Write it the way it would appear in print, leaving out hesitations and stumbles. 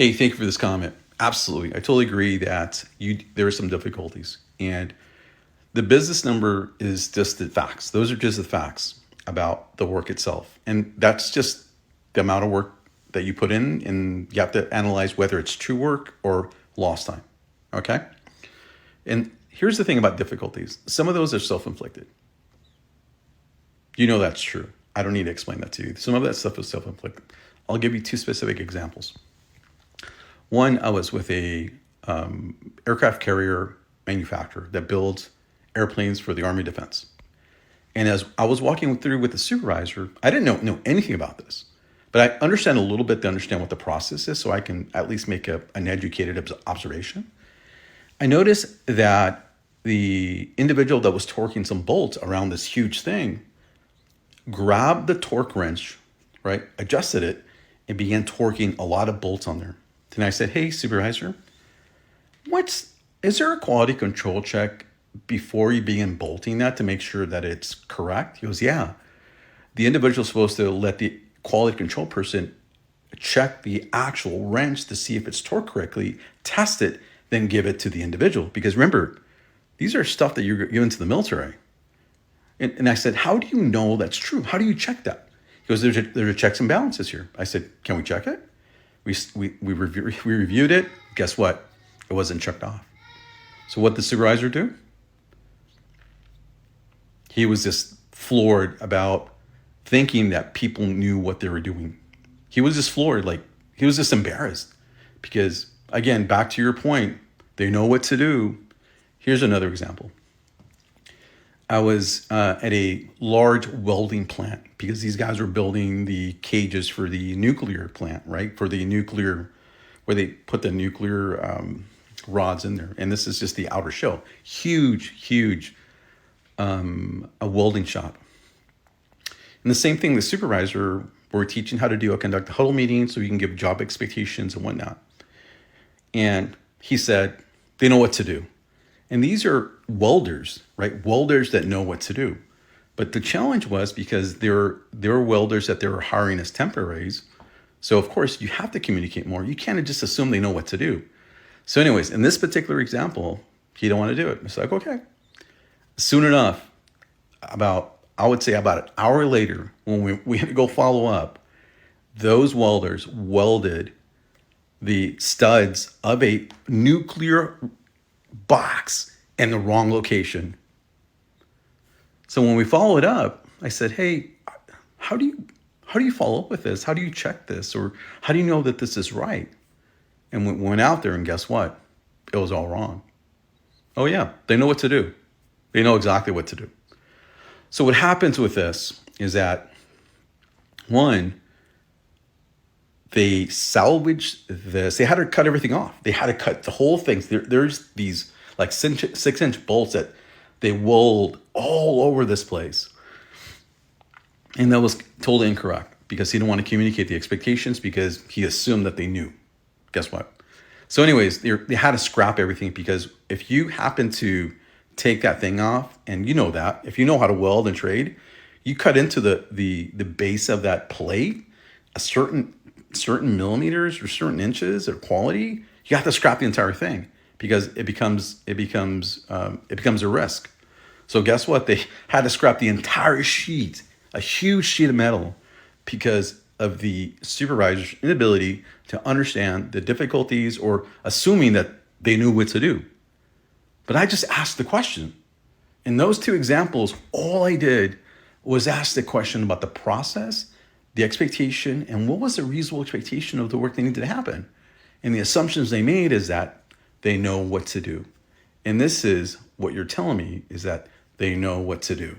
Hey, thank you for this comment. Absolutely. I totally agree that there are some difficulties. And the business number is just the facts. Those are just the facts about the work itself. And that's just the amount of work that you put in, and you have to analyze whether it's true work or lost time. Okay? And here's the thing about difficulties. Some of those are self-inflicted. You know that's true. I don't need to explain that to you. Some of that stuff is self-inflicted. I'll give you two specific examples. One, I was with a aircraft carrier manufacturer that builds airplanes for the Army Defense. And as I was walking through with the supervisor, I didn't know anything about this, but I understand a little bit to understand what the process is, so I can at least make an educated observation. I noticed that the individual that was torquing some bolts around this huge thing grabbed the torque wrench, right, adjusted it, and began torquing a lot of bolts on there. Then I said, "Hey, supervisor, is there a quality control check before you begin bolting that to make sure that it's correct?" He goes, "Yeah. The individual is supposed to let the quality control person check the actual wrench to see if it's torqued correctly, test it, then give it to the individual. Because remember, these are stuff that you're giving to the military." And I said, "How do you know that's true? How do you check that?" He goes, there's a checks and balances here. I said, "Can we check it?" We reviewed it. Guess what? It wasn't checked off. So what did the supervisor do? He was just floored about thinking that people knew what they were doing. He was just floored, like he was just embarrassed. Because again, back to your point, they know what to do. Here's another example. I was at a large welding plant because these guys were building the cages for the nuclear plant, right? For the nuclear, where they put the nuclear rods in there. And this is just the outer shell. Huge a welding shop. And the same thing, the supervisor, we're teaching how to conduct a huddle meeting so you can give job expectations and whatnot. And he said, they know what to do. And these are welders, right? Welders that know what to do. But the challenge was because there were welders that they were hiring as temporaries. So of course you have to communicate more. You can't just assume they know what to do. So anyways, in this particular example, he didn't want to do it. It's like, okay. Soon enough, I would say about an hour later, when we had to go follow up, those welders welded the studs of a nuclear box in the wrong location. So when we followed up, I said, "Hey, how do you follow up with this? How do you check this? Or how do you know that this is right?" And we went out there, and guess what? It was all wrong. Oh yeah, they know what to do. They know exactly what to do. So what happens with this is that, one, they salvaged this. They had to cut everything off. They had to cut the whole thing. There's these like 6-inch bolts that they weld all over this place. And that was totally incorrect because he didn't want to communicate the expectations because he assumed that they knew. Guess what? So anyways, they had to scrap everything because if you happen to take that thing off, and you know that, if you know how to weld and trade, you cut into the base of that plate a certain millimeters or certain inches of quality, you have to scrap the entire thing because it becomes a risk. So guess what? They had to scrap the entire sheet, a huge sheet of metal, because of the supervisor's inability to understand the difficulties or assuming that they knew what to do. But I just asked the question. In those two examples, all I did was ask the question about the process, the expectation, and what was the reasonable expectation of the work that needed to happen. And the assumptions they made is that they know what to do. And this is what you're telling me, is that they know what to do.